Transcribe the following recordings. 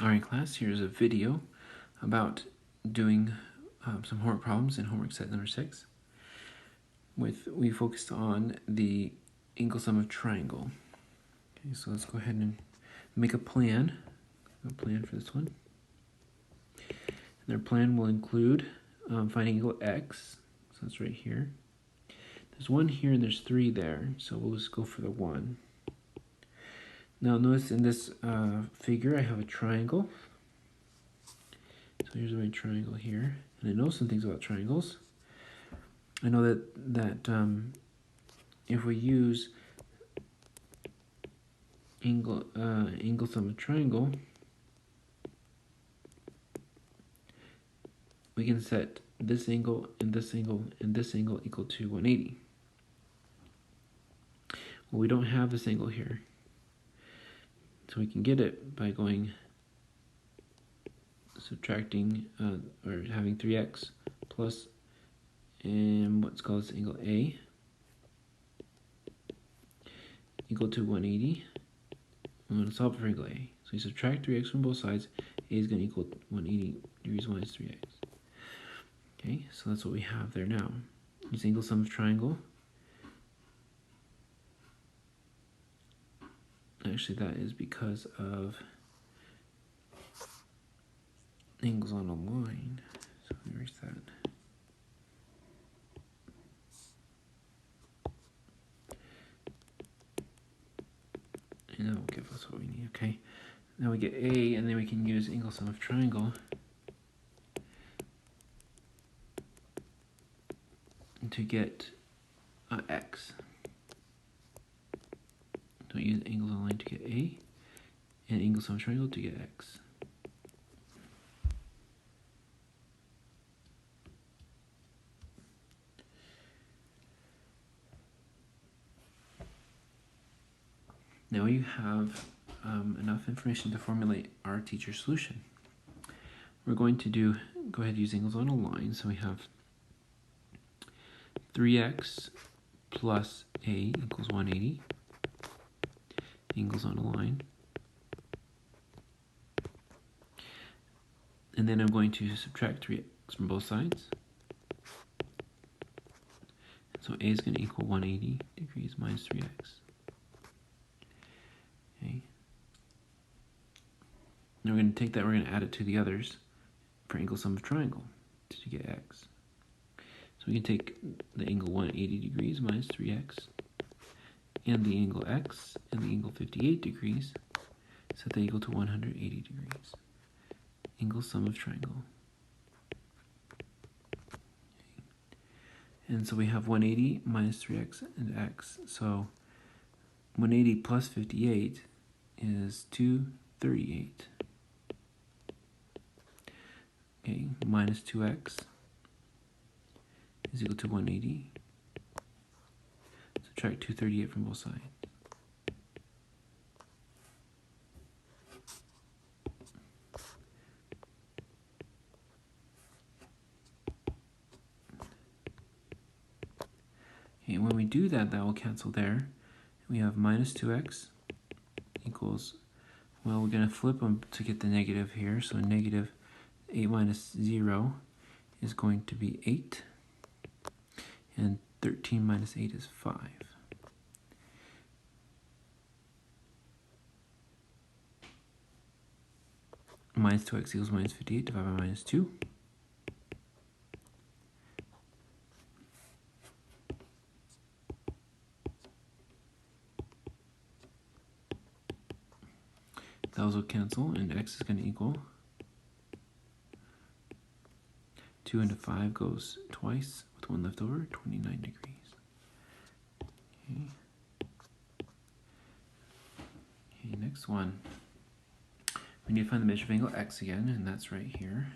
Alright class, here's a video about doing some homework problems in homework set number 6. We focused on the angle sum of triangle. Okay, so let's go ahead and make a plan for this one. And our plan will include finding angle x, so that's right here. There's 1 here and there's 3 there, so we'll just go for the 1. Now notice in this figure I have a triangle. So here's my triangle here, and I know some things about triangles. I know that if we use angle sum of triangle, we can set this angle and this angle and this angle equal to 180. Well, we don't have this angle here, so we can get it by subtracting or having 3x plus and what's called this angle A equal to 180. I'm going to solve for angle A. So you subtract 3x from both sides, A is going to equal 180 degrees minus 3x. Okay, so that's what we have there now. Use angle sum of triangle. Actually, that is because of angles on a line. So let me erase that. And that will give us what we need, okay? Now we get A, and then we can use angle sum of triangle to get x. So we use angle on a line to get A, and angle sum of triangle to get x. Now you have enough information to formulate our teacher solution. We're going to go ahead and use angles on a line. So we have 3x plus a equals 180. Angles on a line. And then I'm going to subtract 3x from both sides. So a is going to equal 180 degrees minus 3x. Okay. Now we're going to take that, we're going to add it to the others for angle sum of triangle to get x. So we can take the angle 180 degrees minus 3x and the angle x and the angle 58 degrees, set that equal to 180 degrees. Angle sum of triangle. Okay. And so we have 180 minus 3x and x. So 180 plus 58 is 238. Okay, minus 2x is equal to 180. Subtract 238 from both sides. Okay, when we do that, that will cancel there. We have minus 2x equals, well, we're going to flip them to get the negative here. So negative 8 minus 0 is going to be 8. And 13 minus 8 is 5. Minus 2x equals minus 58 divided by minus 2. Those will cancel, and x is going to equal 2 into 5 goes twice, with 1 left over, 29 degrees. Okay. Okay, next one. We need to find the measure of angle x again, and that's right here.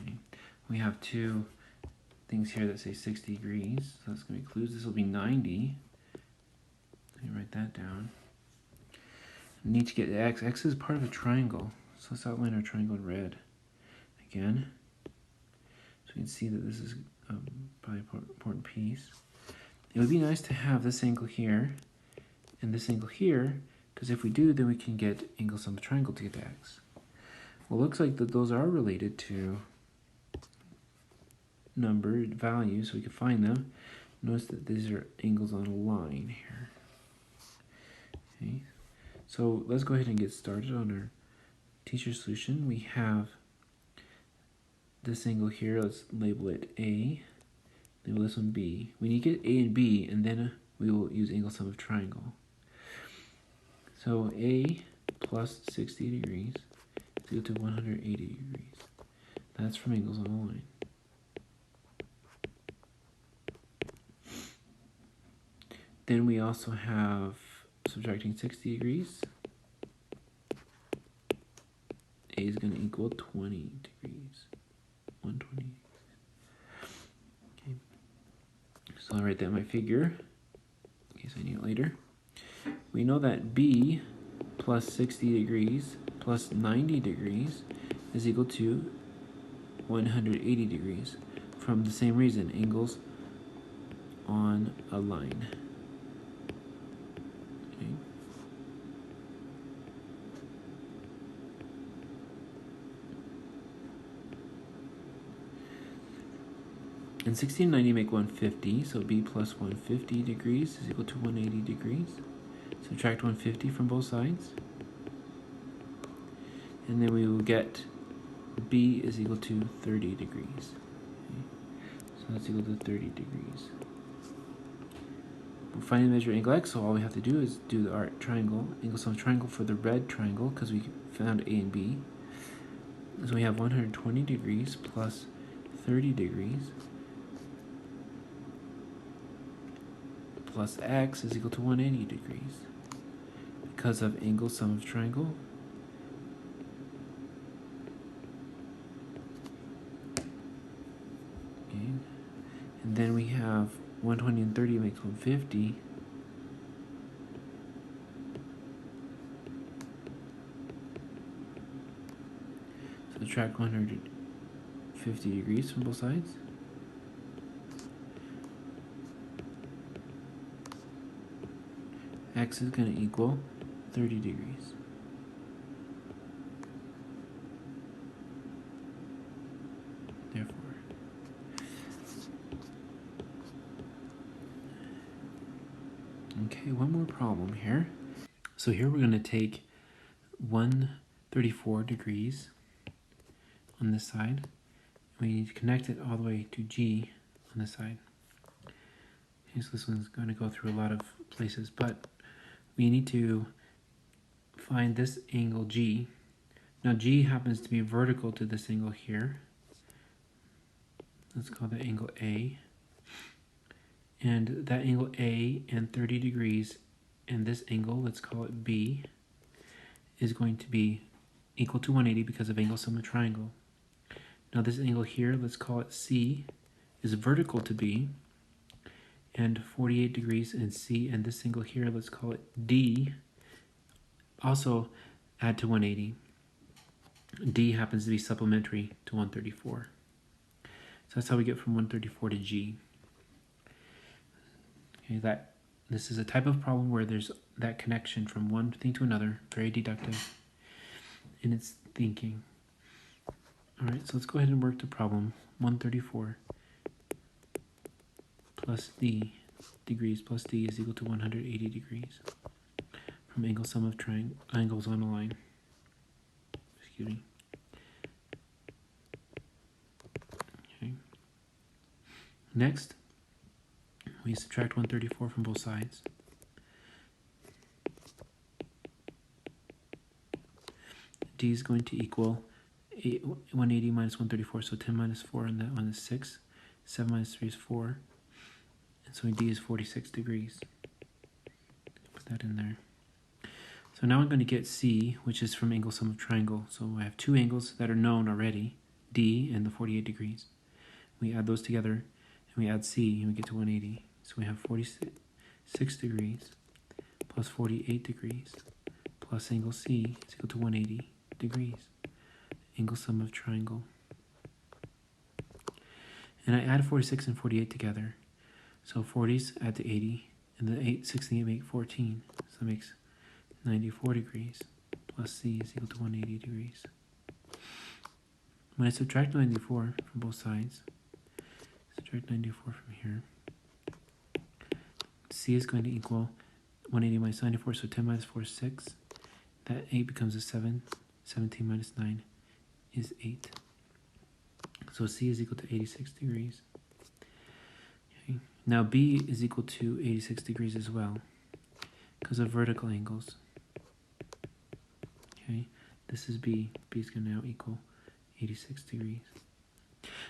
Okay. We have two things here that say 60 degrees, so that's going to be clues. This will be 90. Let me write that down. We need to get x. X is part of a triangle, so let's outline our triangle in red again. So we can see that this is probably an important piece. It would be nice to have this angle here and this angle here Because if we do, then we can get angle sum of triangle to get to x. Well, it looks like that those are related to numbered values, so we can find them. Notice that these are angles on a line here. Okay, so let's go ahead and get started on our teacher solution. We have this angle here. Let's label it A. Label this one B. We need to get A and B, and then we will use angle sum of triangle. So A plus 60 degrees is equal to 180 degrees. That's from angles on a line. Then we also have subtracting 60 degrees. A is going to equal 20 degrees. 120. Okay. So I'll write that in my figure in case I need it later. We know that B plus 60 degrees plus 90 degrees is equal to 180 degrees from the same reason, angles on a line. Okay. And 60 and 90 make 150, so B plus 150 degrees is equal to 180 degrees. Subtract 150 from both sides. And then we will get B is equal to 30 degrees. Okay. So that's equal to 30 degrees. We're finding the measure angle x, so all we have to do is do the arc triangle, angle sum of triangle for the red triangle, because we found A and B. So we have 120 degrees plus 30 degrees plus x is equal to 180 degrees because of angle sum of triangle. Okay. And then we have 120 and 30 makes 150. Subtract 150 degrees from both sides. X is going to equal 30 degrees. Therefore, okay, one more problem here. So here we're going to take 134 degrees on this side. We need to connect it all the way to G on this side. Okay, so this one's going to go through a lot of places, but we need to find this angle G. Now G happens to be vertical to this angle here. Let's call that angle A. And that angle A and 30 degrees and this angle, let's call it B, is going to be equal to 180 because of angle sum of triangle. Now this angle here, let's call it C, is vertical to B, and 48 degrees in C, and this angle here, let's call it D, also add to 180. D happens to be supplementary to 134. So that's how we get from 134 to G. Okay, this is a type of problem where there's that connection from one thing to another, very deductive in its thinking. Alright, so let's go ahead and work the problem. 134 plus D degrees plus D is equal to 180 degrees from angle sum of angles on a line. Excuse me. Okay. Next, we subtract 134 from both sides. D is going to equal 180 minus 134, so 10 minus 4 on that one is 6. 7 minus 3 is 4. And so D is 46 degrees. Put that in there. So now I'm going to get C, which is from angle sum of triangle. So I have two angles that are known already, D and the 48 degrees. We add those together, and we add C, and we get to 180. So we have 46 degrees plus 48 degrees plus angle C is equal to 180 degrees. Angle sum of triangle. And I add 46 and 48 together. So 40s add to 80, and the 6 and 8 make 14. So that makes 94 degrees plus C is equal to 180 degrees. When I subtract 94 from both sides, subtract 94 from here, C is going to equal 180 minus 94, so 10 minus 4 is 6. That 8 becomes a 7. 17 minus 9 is 8. So C is equal to 86 degrees. Okay. Now B is equal to 86 degrees as well because of vertical angles. Okay, this is B. B is going to now equal 86 degrees.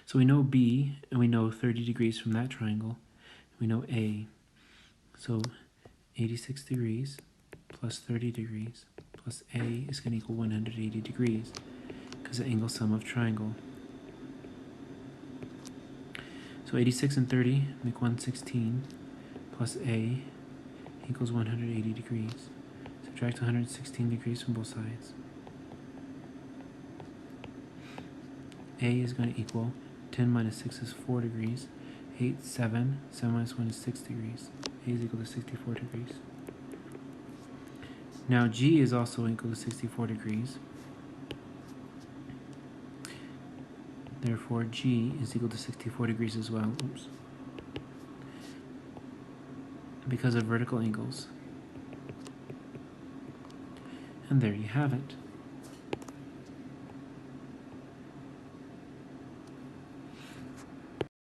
So we know B, and we know 30 degrees from that triangle. We know A. So 86 degrees plus 30 degrees plus A is going to equal 180 degrees because the angle sum of triangle. So 86 and 30 make 116 plus A equals 180 degrees. Subtract 116 degrees from both sides. A is going to equal 10 minus 6 is 4 degrees. 8, 7. 7 minus 1 is 6 degrees. A is equal to 64 degrees. Now G is also equal to 64 degrees. Therefore, G is equal to 64 degrees as well. Oops. Because of vertical angles. And there you have it.